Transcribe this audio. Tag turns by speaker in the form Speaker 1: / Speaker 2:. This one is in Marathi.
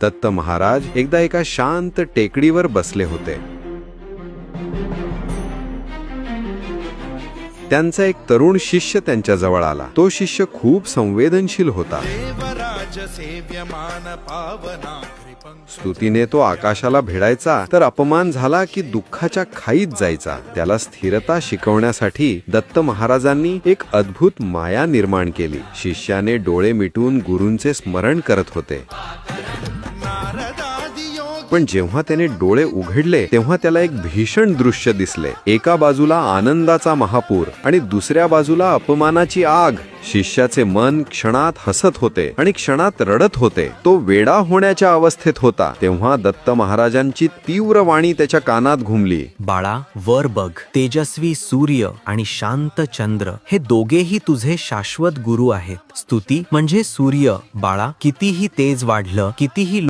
Speaker 1: दत्त महाराज एकदा एका शांत टेकडीवर बसले होते. त्यांचा एक तरुण शिष्य त्यांच्या जवळ आला. तो शिष्य खूप संवेदनशील होता. स्तुतीने तो आकाशाला भिडायचा, तर अपमान झाला की दुःखाच्या खाईत जायचा. त्याला स्थिरता शिकवण्यासाठी दत्त महाराजांनी एक अद्भुत माया निर्माण केली. शिष्याने डोळे मिटून गुरूंचे स्मरण करत होते. पण जेव्हा त्याने डोळे उघडले तेव्हा त्याला एक भीषण दृश्य दिसले. एका बाजूला आनंदाचा महापूर आणि दुसऱ्या बाजूला अपमानाची आग. शिष्याचे मन क्षणात हसत होते आणि क्षणात रडत होते. तो वेडा होण्याच्या अवस्थेत होता. तेव्हा दत्त महाराजांची तीव्र वाणी त्याच्या कानात घुमली.
Speaker 2: बाळा, वर बघ. तेजस्वी सूर्य आणि शांत चंद्र हे दोघेही तुझे शाश्वत गुरु आहेत. स्तुती म्हणजे सूर्य. बाळा, कितीही तेज वाढलं, कितीही